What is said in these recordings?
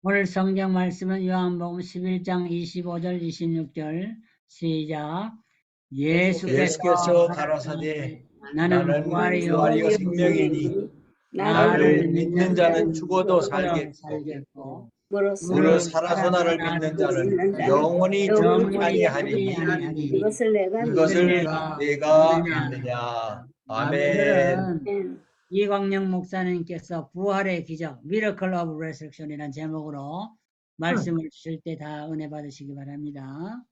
오늘 성경 말씀은 요한복음 11장 25절 26절 시작. 예수께서 가라사대 나는 부활이요 부활이요 생명이니 나를 믿는 자는 죽어도 살겠고 무릇 살아서 나를 믿는 자는 영원히 죽지 아니하리니 이것을 내가 믿느냐. 아멘. 오늘은 이광영 목사님께서 부활의 기적 미러클 오브 레서렉션이라는 제목으로 말씀을 주실 때 다 은혜 받으시기 바랍니다.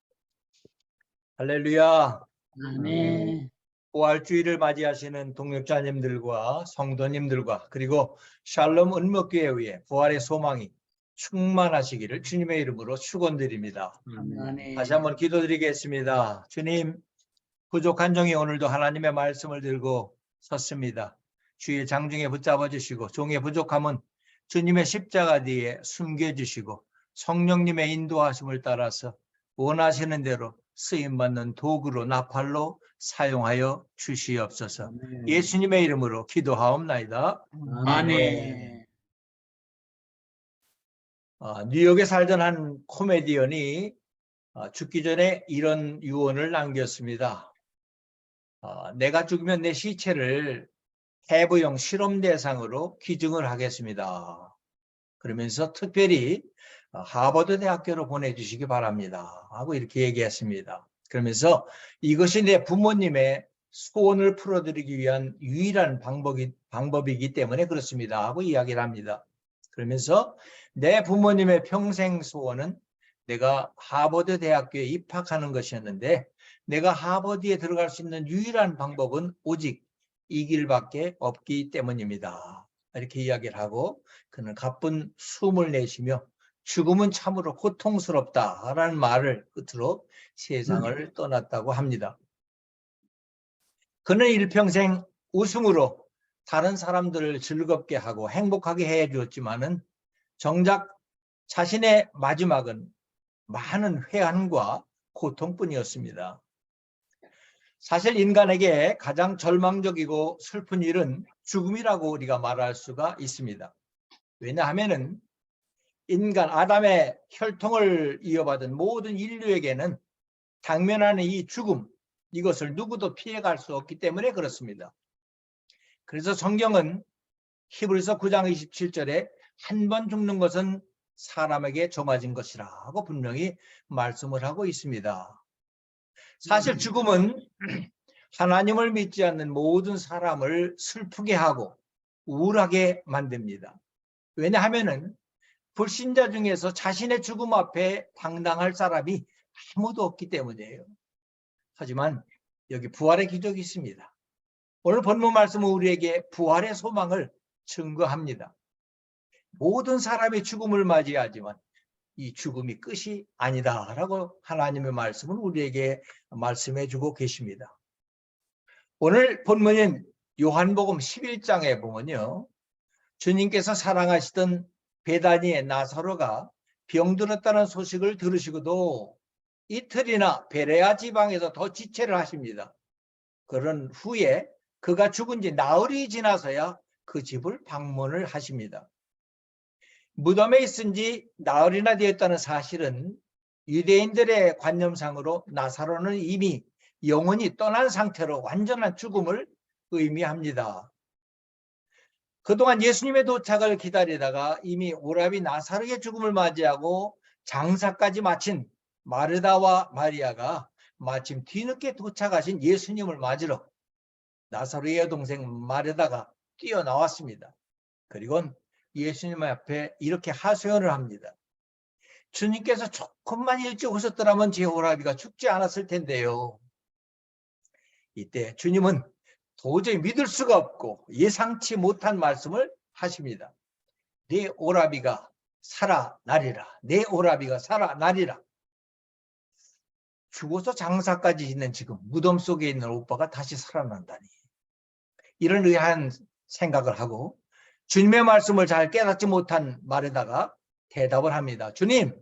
할렐루야. 아멘. 부활주의를 맞이하시는 동역자님들과 성도님들과 그리고 샬롬 은목교회의 부활의 소망이 충만하시기를 주님의 이름으로 축원드립니다. 아멘. 다시 한번 기도드리겠습니다. 주님, 부족한 종이 오늘도 하나님의 말씀을 들고 섰습니다. 주의 장중에 붙잡아 주시고 종의 부족함은 주님의 십자가 뒤에 숨겨주시고 성령님의 인도하심을 따라서 원하시는 대로 쓰임받는 도구로 나팔로 사용하여 주시옵소서. 예수님의 이름으로 기도하옵나이다. 아멘. 뉴욕에 살던 한 코미디언이 죽기 전에 이런 유언을 남겼습니다. 내가 죽으면 내 시체를 해부형 실험 대상으로 기증을 하겠습니다. 그러면서 특별히 하버드 대학교로 보내주시기 바랍니다 하고 이렇게 얘기했습니다. 그러면서 이것이 내 부모님의 소원을 풀어드리기 위한 유일한 방법이기 때문에 그렇습니다 하고 이야기를 합니다. 그러면서 내 부모님의 평생 소원은 내가 하버드 대학교에 입학하는 것이었는데 내가 하버드에 들어갈 수 있는 유일한 방법은 오직 이 길밖에 없기 때문입니다. 이렇게 이야기를 하고 그는 가쁜 숨을 내쉬며 죽음은 참으로 고통스럽다라는 말을 끝으로 세상을 떠났다고 합니다. 그는 일평생 웃음으로 다른 사람들을 즐겁게 하고 행복하게 해주었지만은 정작 자신의 마지막은 많은 회한과 고통뿐이었습니다. 사실 인간에게 가장 절망적이고 슬픈 일은 죽음이라고 우리가 말할 수가 있습니다. 왜냐하면은 인간 아담의 혈통을 이어받은 모든 인류에게는 당면하는 이 죽음, 이것을 누구도 피해갈 수 없기 때문에 그렇습니다. 그래서 성경은 히브리서 9장 27절에 한 번 죽는 것은 사람에게 정해진 것이라 하고 분명히 말씀을 하고 있습니다. 사실 죽음은 하나님을 믿지 않는 모든 사람을 슬프게 하고 우울하게 만듭니다. 왜냐하면은 불신자 중에서 자신의 죽음 앞에 당당할 사람이 아무도 없기 때문이에요. 하지만 여기 부활의 기적이 있습니다. 오늘 본문 말씀은 우리에게 부활의 소망을 증거합니다. 모든 사람이 죽음을 맞이하지만 이 죽음이 끝이 아니다라고 하나님의 말씀은 우리에게 말씀해 주고 계십니다. 오늘 본문인 요한복음 11장에 보면요. 주님께서 사랑하시던 베다니의 나사로가 병들었다는 소식을 들으시고도 이틀이나 베레아 지방에서 더 지체를 하십니다. 그런 후에 그가 죽은 지 나흘이 지나서야 그 집을 방문을 하십니다. 무덤에 있은 지 나흘이나 되었다는 사실은 유대인들의 관념상으로 나사로는 이미 영혼이 떠난 상태로 완전한 죽음을 의미합니다. 그동안 예수님의 도착을 기다리다가 이미 오라비 나사로의 죽음을 맞이하고 장사까지 마친 마르다와 마리아가 마침 뒤늦게 도착하신 예수님을 맞으러 나사로의 여동생 마르다가 뛰어나왔습니다. 그리고 예수님 앞에 이렇게 하소연을 합니다. 주님께서 조금만 일찍 오셨더라면 제 오라비가 죽지 않았을 텐데요. 이때 주님은 도저히 믿을 수가 없고 예상치 못한 말씀을 하십니다. 내 오라비가 살아나리라. 내 오라비가 살아나리라. 죽어서 장사까지 있는 지금 무덤 속에 있는 오빠가 다시 살아난다니. 이런 의아한 생각을 하고 주님의 말씀을 잘 깨닫지 못한 말에다가 대답을 합니다. 주님,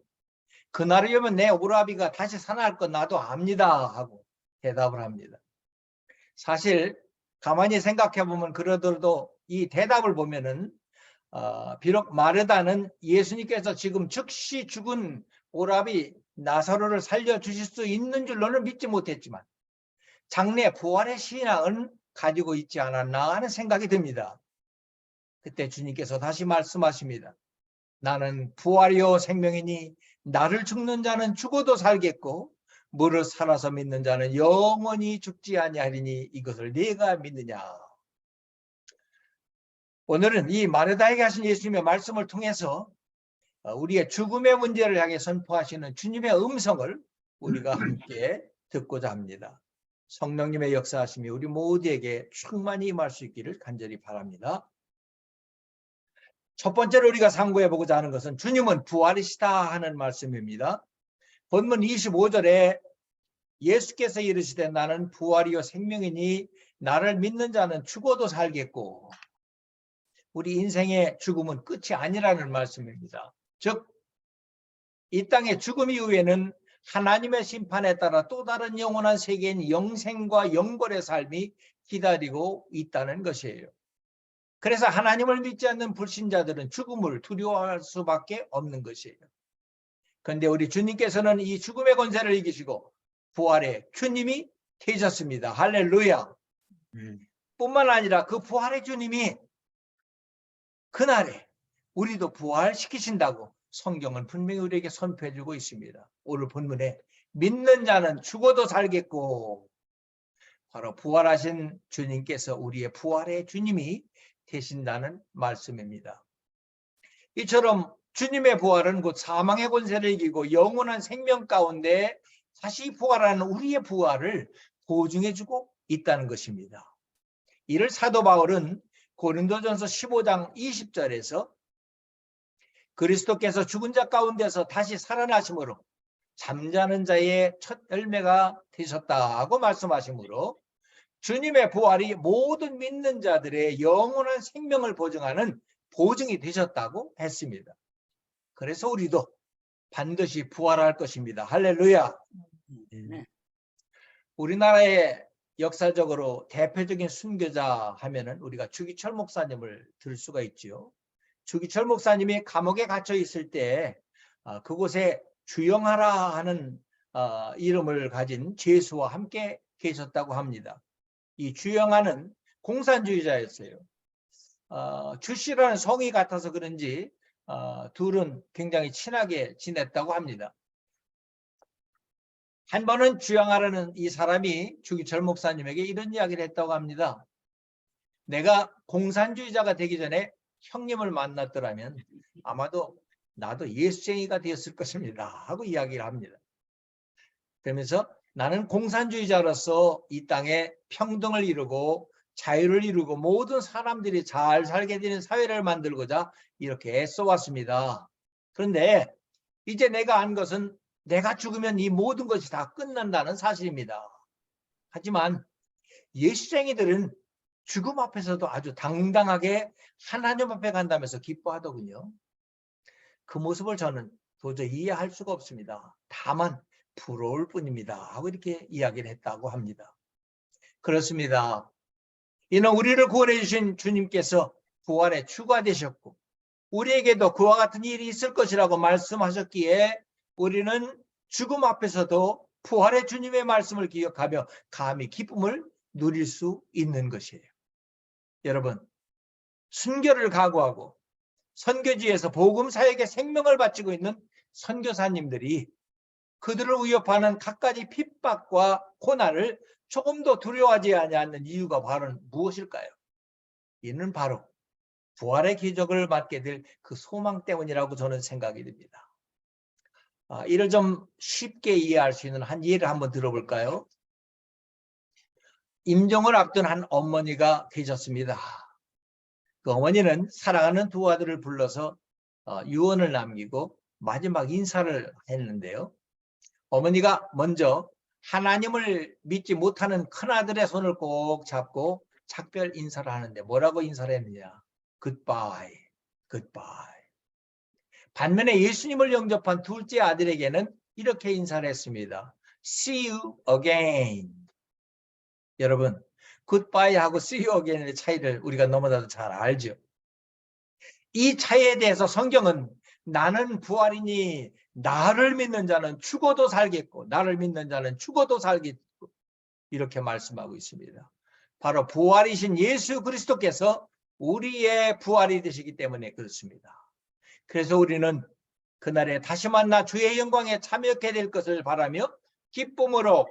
그날이 오면 내 오라비가 다시 살아날 건 나도 압니다 하고 대답을 합니다. 사실 가만히 생각해 보면 그러더라도 이 대답을 보면은 비록 마르다는 예수님께서 지금 즉시 죽은 오라비 나사로를 살려주실 수 있는 줄로는 믿지 못했지만 장래 부활의 신앙은 가지고 있지 않았나 하는 생각이 듭니다. 그때 주님께서 다시 말씀하십니다. 나는 부활이요 생명이니 나를 죽는 자는 죽어도 살겠고 무릇 살아서 믿는 자는 영원히 죽지 아니하리니 이것을 네가 믿느냐. 오늘은 이 마르다에게 하신 예수님의 말씀을 통해서 우리의 죽음의 문제를 향해 선포하시는 주님의 음성을 우리가 함께 듣고자 합니다. 성령님의 역사하심이 우리 모두에게 충만히 임할 수 있기를 간절히 바랍니다. 첫 번째로 우리가 상고해 보고자 하는 것은 주님은 부활이시다 하는 말씀입니다. 본문 25절에 예수께서 이르시되 나는 부활이요 생명이니 나를 믿는 자는 죽어도 살겠고, 우리 인생의 죽음은 끝이 아니라는 말씀입니다. 즉, 이 땅의 죽음 이후에는 하나님의 심판에 따라 또 다른 영원한 세계인 영생과 영벌의 삶이 기다리고 있다는 것이에요. 그래서 하나님을 믿지 않는 불신자들은 죽음을 두려워할 수밖에 없는 것이에요. 그런데 우리 주님께서는 이 죽음의 권세를 이기시고 부활의 주님이 되셨습니다. 할렐루야. 뿐만 아니라 그 부활의 주님이 그날에 우리도 부활시키신다고 성경은 분명히 우리에게 선포해주고 있습니다. 오늘 본문에 믿는 자는 죽어도 살겠고, 바로 부활하신 주님께서 우리의 부활의 주님이 되신다는 말씀입니다. 이처럼 주님의 부활은 곧 사망의 권세를 이기고 영원한 생명 가운데 다시 부활하는 우리의 부활을 보증해주고 있다는 것입니다. 이를 사도 바울은 고린도전서 15장 20절에서 그리스도께서 죽은 자 가운데서 다시 살아나심으로 잠자는 자의 첫 열매가 되셨다고 말씀하시므로 주님의 부활이 모든 믿는 자들의 영원한 생명을 보증하는 보증이 되셨다고 했습니다. 그래서 우리도 반드시 부활할 것입니다. 할렐루야. 네. 우리나라의 역사적으로 대표적인 순교자 하면은 우리가 주기철 목사님을 들 수가 있죠. 주기철 목사님이 감옥에 갇혀 있을 때 그곳에 주영하라 하는 이름을 가진 죄수와 함께 계셨다고 합니다. 이 주영하는 공산주의자였어요. 주씨라는 성이 같아서 그런지 둘은 굉장히 친하게 지냈다고 합니다. 한 번은 주영하라는 이 사람이 주기철 목사님에게 이런 이야기를 했다고 합니다. 내가 공산주의자가 되기 전에 형님을 만났더라면 아마도 나도 예수쟁이가 되었을 것입니다 하고 이야기를 합니다. 그러면서 나는 공산주의자로서 이 땅에 평등을 이루고 자유를 이루고 모든 사람들이 잘 살게 되는 사회를 만들고자 이렇게 애써왔습니다. 그런데 이제 내가 안 것은 내가 죽으면 이 모든 것이 다 끝난다는 사실입니다. 하지만 예수쟁이들은 죽음 앞에서도 아주 당당하게 하나님 앞에 간다면서 기뻐하더군요. 그 모습을 저는 도저히 이해할 수가 없습니다. 다만 부러울 뿐입니다 하고 이렇게 이야기를 했다고 합니다. 그렇습니다. 이는 우리를 구원해 주신 주님께서 부활에 추가되셨고 우리에게도 그와 같은 일이 있을 것이라고 말씀하셨기에 우리는 죽음 앞에서도 부활의 주님의 말씀을 기억하며 감히 기쁨을 누릴 수 있는 것이에요. 여러분, 순교를 각오하고 선교지에서 복음 사역에 생명을 바치고 있는 선교사님들이 그들을 위협하는 갖가지 핍박과 고난을 조금도 두려워하지 않는 이유가 바로 무엇일까요? 이는 바로 부활의 기적을 맞게 될 그 소망 때문이라고 저는 생각이 듭니다. 이를 좀 쉽게 이해할 수 있는 한 예를 한번 들어볼까요? 임종을 앞둔 한 어머니가 계셨습니다. 그 어머니는 사랑하는 두 아들을 불러서 유언을 남기고 마지막 인사를 했는데요. 어머니가 먼저 하나님을 믿지 못하는 큰아들의 손을 꼭 잡고 작별 인사를 하는데 뭐라고 인사를 했느냐? Goodbye, goodbye. 반면에 예수님을 영접한 둘째 아들에게는 이렇게 인사를 했습니다. See you again. 여러분, goodbye하고 see you again의 차이를 우리가 너무나도 잘 알죠. 이 차이에 대해서 성경은 나는 부활이니 나를 믿는 자는 죽어도 살겠고 나를 믿는 자는 죽어도 살겠고 이렇게 말씀하고 있습니다. 바로 부활이신 예수 그리스도께서 우리의 부활이 되시기 때문에 그렇습니다. 그래서 우리는 그날에 다시 만나 주의 영광에 참여하게 될 것을 바라며 기쁨으로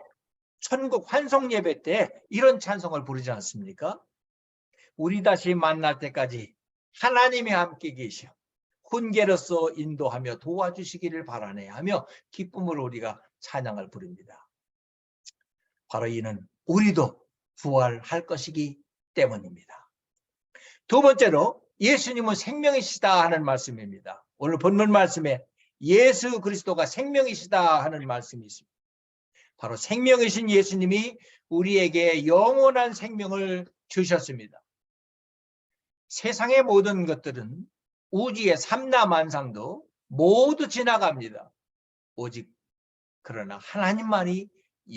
천국 환송 예배 때 이런 찬송을 부르지 않습니까? 우리 다시 만날 때까지 하나님이 함께 계셔 훈계로서 인도하며 도와주시기를 바라네 하며 기쁨으로 우리가 찬양을 부릅니다. 바로 이는 우리도 부활할 것이기 때문입니다. 두 번째로 예수님은 생명이시다 하는 말씀입니다. 오늘 본문 말씀에 예수 그리스도가 생명이시다 하는 말씀이 있습니다. 바로 생명이신 예수님이 우리에게 영원한 생명을 주셨습니다. 세상의 모든 것들은 우주의 삼라만상도 모두 지나갑니다. 오직 그러나 하나님만이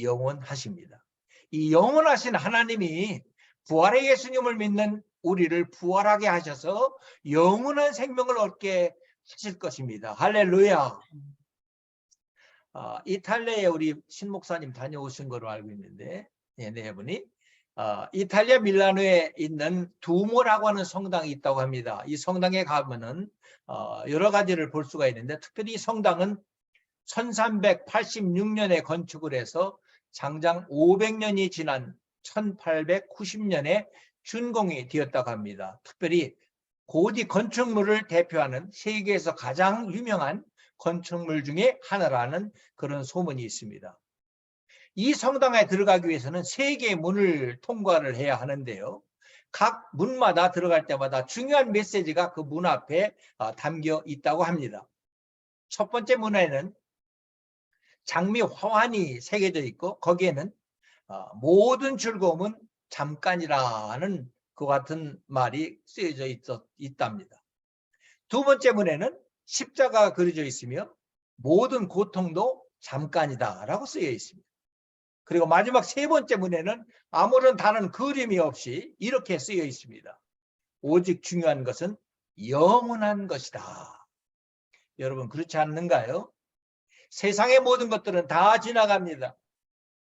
영원하십니다. 이 영원하신 하나님이 부활의 예수님을 믿는 우리를 부활하게 하셔서 영원한 생명을 얻게 하실 것입니다. 할렐루야. 이탈리아에 우리 신목사님 다녀오신 거로 알고 있는데 네 분이 이탈리아 밀라노에 있는 두모라고 하는 성당이 있다고 합니다. 이 성당에 가면은 여러 가지를 볼 수가 있는데 특별히 이 성당은 1386년에 건축을 해서 장장 500년이 지난 1890년에 준공이 되었다고 합니다. 특별히 고대 건축물을 대표하는 세계에서 가장 유명한 건축물 중에 하나라는 그런 소문이 있습니다. 이 성당에 들어가기 위해서는 3개의 문을 통과를 해야 하는데요. 각 문마다 들어갈 때마다 중요한 메시지가 그 문 앞에 담겨 있다고 합니다. 첫 번째 문에는 장미 화환이 새겨져 있고 거기에는 모든 즐거움은 잠깐이라는 그 같은 말이 쓰여져 있답니다. 두 번째 문에는 십자가가 그려져 있으며 모든 고통도 잠깐이다 라고 쓰여 있습니다. 그리고 마지막 세 번째 문에는 아무런 다른 그림이 없이 이렇게 쓰여 있습니다. 오직 중요한 것은 영원한 것이다. 여러분 그렇지 않는가요? 세상의 모든 것들은 다 지나갑니다.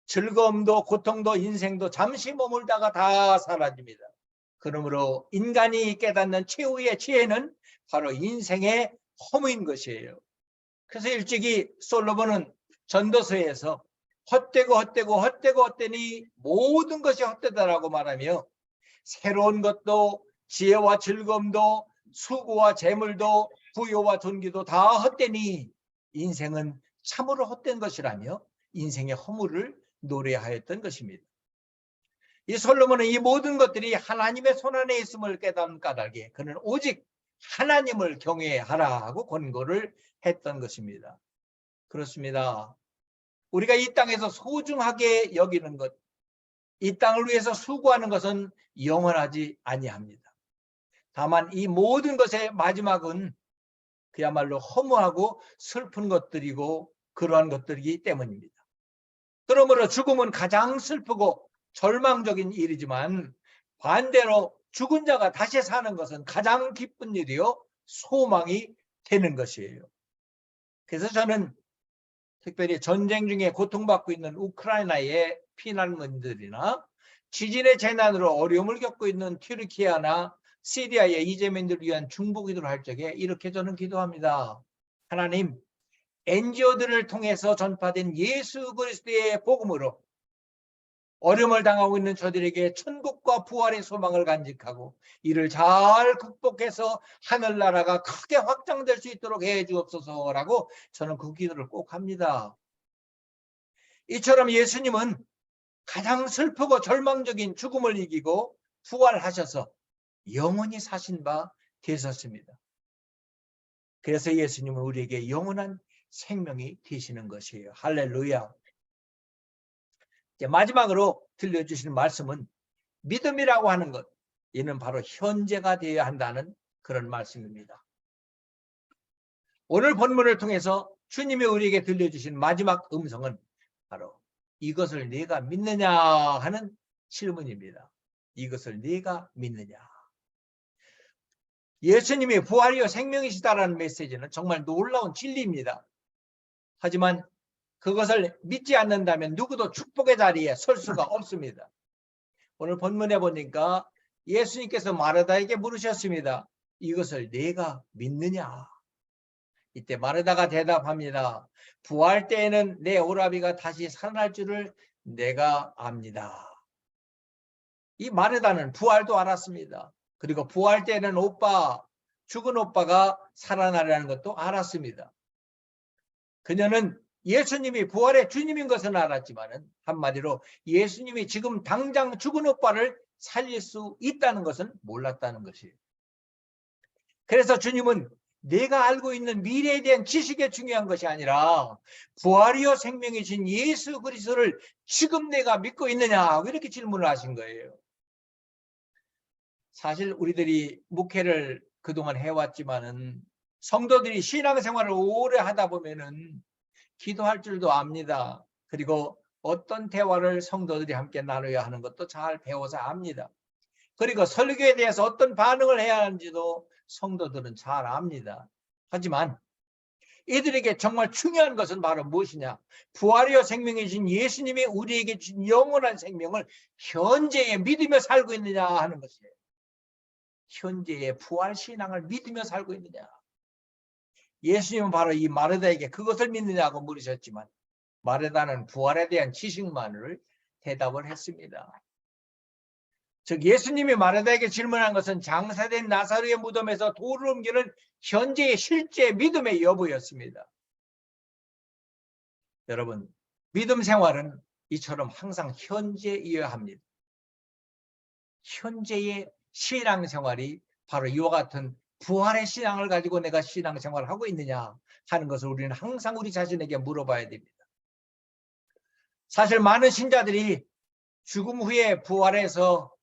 즐거움도 고통도 인생도 잠시 머물다가 다 사라집니다. 그러므로 인간이 깨닫는 최후의 지혜는 바로 인생의 허무인 것이에요. 그래서 일찍이 솔로몬은 전도서에서 헛되고 모든 것이 헛되다라고 말하며 새로운 것도 지혜와 즐거움도 수고와 재물도 부요와 존귀도 다 헛되니 인생은 참으로 헛된 것이라며 인생의 허물을 노래하였던 것입니다. 이 솔로몬은 이 모든 것들이 하나님의 손안에 있음을 깨달은 까닭에 그는 오직 하나님을 경외하라 하고 권고를 했던 것입니다. 그렇습니다. 우리가 이 땅에서 소중하게 여기는 것, 이 땅을 위해서 수고하는 것은 영원하지 아니합니다. 다만 이 모든 것의 마지막은 그야말로 허무하고 슬픈 것들이고 그러한 것들이기 때문입니다. 그러므로 죽음은 가장 슬프고 절망적인 일이지만 반대로 죽은 자가 다시 사는 것은 가장 기쁜 일이요 소망이 되는 것이에요. 그래서 저는 특별히 전쟁 중에 고통받고 있는 우크라이나의 피난민들이나 지진의 재난으로 어려움을 겪고 있는 튀르키예나 시리아의 이재민들을 위한 중보기도를 할 적에 이렇게 저는 기도합니다. 하나님, NGO들을 통해서 전파된 예수 그리스도의 복음으로 어려움을 당하고 있는 저들에게 천국과 부활의 소망을 간직하고 이를 잘 극복해서 하늘나라가 크게 확장될 수 있도록 해 주옵소서라고 저는 그 기도를 꼭 합니다. 이처럼 예수님은 가장 슬프고 절망적인 죽음을 이기고 부활하셔서 영원히 사신 바 되셨습니다. 그래서 예수님은 우리에게 영원한 생명이 되시는 것이에요. 할렐루야. 이제 마지막으로 들려주시는 말씀은 믿음이라고 하는 것, 이는 바로 현재가 되어야 한다는 그런 말씀입니다. 오늘 본문을 통해서 주님이 우리에게 들려주신 마지막 음성은 바로 이것을 네가 믿느냐 하는 질문입니다. 이것을 네가 믿느냐. 예수님이 부활이요 생명이시다라는 메시지는 정말 놀라운 진리입니다. 하지만 그것을 믿지 않는다면 누구도 축복의 자리에 설 수가 없습니다. 오늘 본문에 보니까 예수님께서 마르다에게 물으셨습니다. 이것을 네가 믿느냐? 이때 마르다가 대답합니다. 부활 때에는 내 오라비가 다시 살아날 줄을 내가 압니다. 이 마르다는 부활도 알았습니다. 그리고 부활 때에는 죽은 오빠가 살아나려는 것도 알았습니다. 그녀는 예수님이 부활의 주님인 것은 알았지만 한마디로 예수님이 지금 당장 죽은 오빠를 살릴 수 있다는 것은 몰랐다는 것이에요. 그래서 주님은 내가 알고 있는 미래에 대한 지식이 중요한 것이 아니라 부활이요 생명이신 예수 그리스도를 지금 내가 믿고 있느냐 이렇게 질문을 하신 거예요. 사실 우리들이 목회를 그동안 해왔지만은 성도들이 신앙생활을 오래 하다 보면은 기도할 줄도 압니다. 그리고 어떤 대화를 성도들이 함께 나눠야 하는 것도 잘 배워서 압니다. 그리고 설교에 대해서 어떤 반응을 해야 하는지도 성도들은 잘 압니다. 하지만 이들에게 정말 중요한 것은 바로 무엇이냐? 부활이요 생명이신 예수님이 우리에게 준 영원한 생명을 현재에 믿으며 살고 있느냐 하는 것이에요. 현재의 부활 신앙을 믿으며 살고 있느냐? 예수님은 바로 이 마르다에게 그것을 믿느냐고 물으셨지만 마르다는 부활에 대한 지식만을 대답을 했습니다. 즉 예수님이 마르다에게 질문한 것은 장사된 나사로의 무덤에서 돌을 옮기는 현재의 실제 믿음의 여부였습니다. 여러분, 믿음 생활은 이처럼 항상 현재이어야 합니다. 현재의 신앙생활이 바로 이와 같은 부활의 신앙을 가지고 내가 신앙생활을 하고 있느냐 하는 것을 우리는 항상 우리 자신에게 물어봐야 됩니다. 사실 많은 신자들이 죽음 후에 부활해서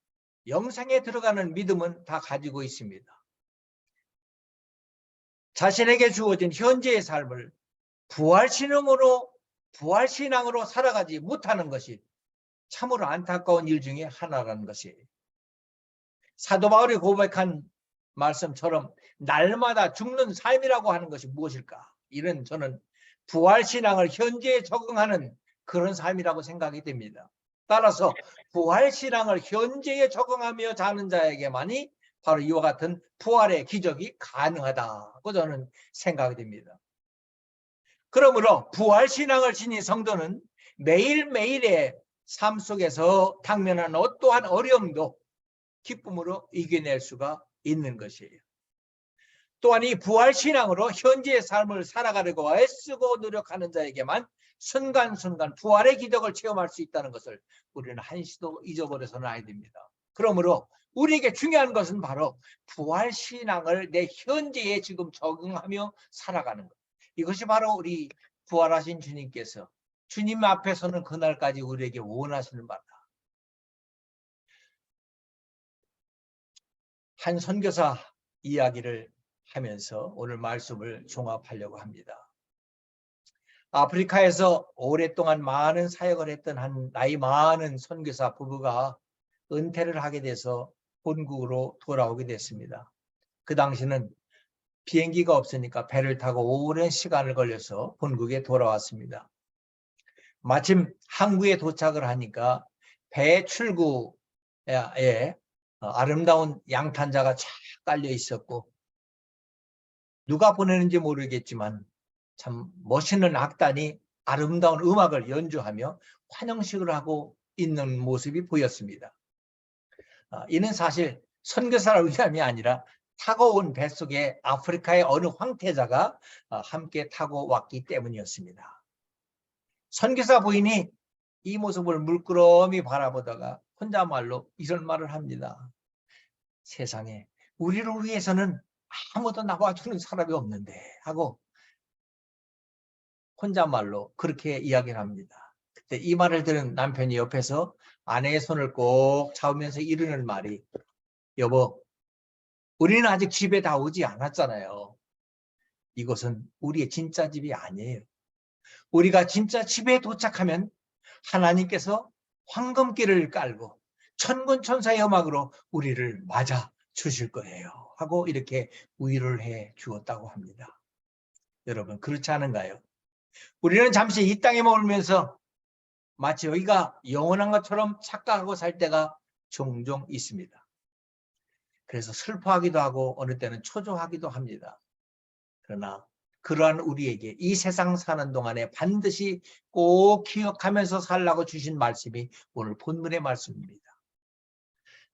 영생에 들어가는 믿음은 다 가지고 있습니다. 자신에게 주어진 현재의 삶을 부활신앙으로 살아가지 못하는 것이 참으로 안타까운 일 중에 하나라는 것이에요. 사도 바울이 고백한 말씀처럼 날마다 죽는 삶이라고 하는 것이 무엇일까? 이런 저는 부활신앙을 현재에 적응하는 그런 삶이라고 생각이 됩니다. 따라서 부활신앙을 현재에 적응하며 사는 자에게만이 바로 이와 같은 부활의 기적이 가능하다고 저는 생각이 됩니다. 그러므로 부활신앙을 지닌 성도는 매일매일의 삶 속에서 당면한 어떠한 어려움도 기쁨으로 이겨낼 수가 있는 것이에요. 또한 이 부활신앙으로 현재의 삶을 살아가려고 애쓰고 노력하는 자에게만 순간순간 부활의 기적을 체험할 수 있다는 것을 우리는 한시도 잊어버려서는 안 됩니다. 그러므로 우리에게 중요한 것은 바로 부활신앙을 내 현재에 지금 적응하며 살아가는 것. 이것이 바로 우리 부활하신 주님께서 주님 앞에서는 그날까지 우리에게 원하시는 바다. 한 선교사 이야기를 하면서 오늘 말씀을 종합하려고 합니다. 아프리카에서 오랫동안 많은 사역을 했던 한 나이 많은 선교사 부부가 은퇴를 하게 돼서 본국으로 돌아오게 됐습니다. 그 당시는 비행기가 없으니까 배를 타고 오랜 시간을 걸려서 본국에 돌아왔습니다. 마침 항구에 도착을 하니까 배 출구에 아름다운 양탄자가 쫙 깔려 있었고 누가 보내는지 모르겠지만 참 멋있는 악단이 아름다운 음악을 연주하며 환영식을 하고 있는 모습이 보였습니다. 이는 사실 선교사를 위함이 아니라 타고 온 뱃속에 아프리카의 어느 황태자가 함께 타고 왔기 때문이었습니다. 선교사 부인이 이 모습을 물끄러미 바라보다가 혼잣말로 이런 말을 합니다. 세상에 우리를 위해서는 아무도 나와주는 사람이 없는데 하고 혼잣말로 그렇게 이야기를 합니다. 그때 이 말을 들은 남편이 옆에서 아내의 손을 꼭 잡으면서 이르는 말이 여보, 우리는 아직 집에 다 오지 않았잖아요. 이곳은 우리의 진짜 집이 아니에요. 우리가 진짜 집에 도착하면 하나님께서 황금길을 깔고 천군천사의 음악으로 우리를 맞아 주실 거예요 하고 이렇게 위로를 해 주었다고 합니다. 여러분 그렇지 않은가요? 우리는 잠시 이 땅에 머물면서 마치 여기가 영원한 것처럼 착각하고 살 때가 종종 있습니다. 그래서 슬퍼하기도 하고 어느 때는 초조하기도 합니다. 그러나 그러한 우리에게 이 세상 사는 동안에 반드시 꼭 기억하면서 살라고 주신 말씀이 오늘 본문의 말씀입니다.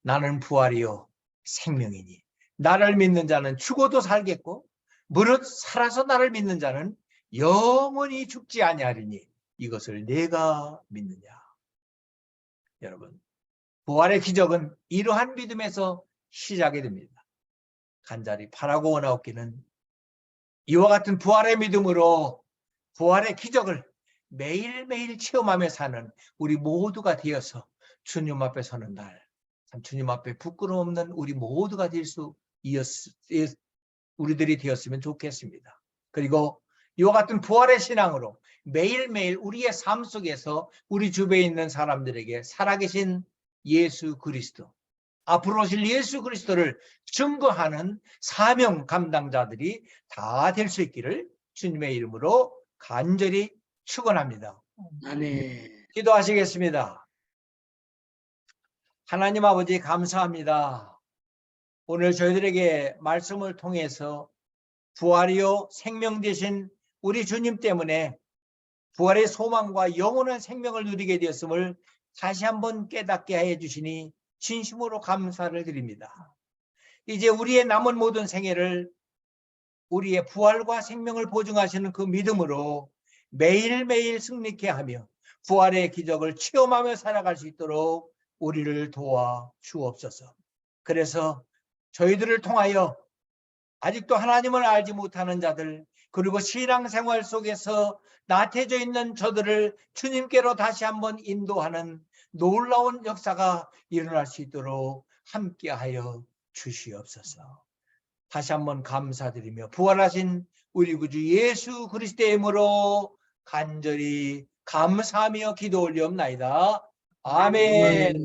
나는 부활이요 생명이니 나를 믿는 자는 죽어도 살겠고 무릇 살아서 나를 믿는 자는 영원히 죽지 아니하리니 이것을 내가 믿느냐. 여러분 부활의 기적은 이러한 믿음에서 시작이 됩니다. 간절히 바라고 원하옵기는 이와 같은 부활의 믿음으로 부활의 기적을 매일매일 체험하며 사는 우리 모두가 되어서 주님 앞에 서는 날, 참 주님 앞에 부끄러움 없는 우리 모두가 될 수 우리들이 되었으면 좋겠습니다. 그리고 이와 같은 부활의 신앙으로 매일매일 우리의 삶 속에서 우리 주변에 있는 사람들에게 살아계신 예수 그리스도, 앞으로 오실 예수 그리스도를 증거하는 사명 감당자들이 다 될 수 있기를 주님의 이름으로 간절히 축원합니다. 아멘. 기도하시겠습니다. 하나님 아버지 감사합니다. 오늘 저희들에게 말씀을 통해서 부활이요 생명 되신 우리 주님 때문에 부활의 소망과 영원한 생명을 누리게 되었음을 다시 한번 깨닫게 해 주시니 진심으로 감사를 드립니다. 이제 우리의 남은 모든 생애를 우리의 부활과 생명을 보증하시는 그 믿음으로 매일매일 승리케 하며 부활의 기적을 체험하며 살아갈 수 있도록 우리를 도와 주옵소서. 그래서 저희들을 통하여 아직도 하나님을 알지 못하는 자들, 그리고 신앙생활 속에서 나태해져 있는 저들을 주님께로 다시 한번 인도하는 놀라운 역사가 일어날 수 있도록 함께하여 주시옵소서. 다시 한번 감사드리며 부활하신 우리 구주 예수 그리스도의 이름으로 간절히 감사하며 기도 올리옵나이다. 아멘.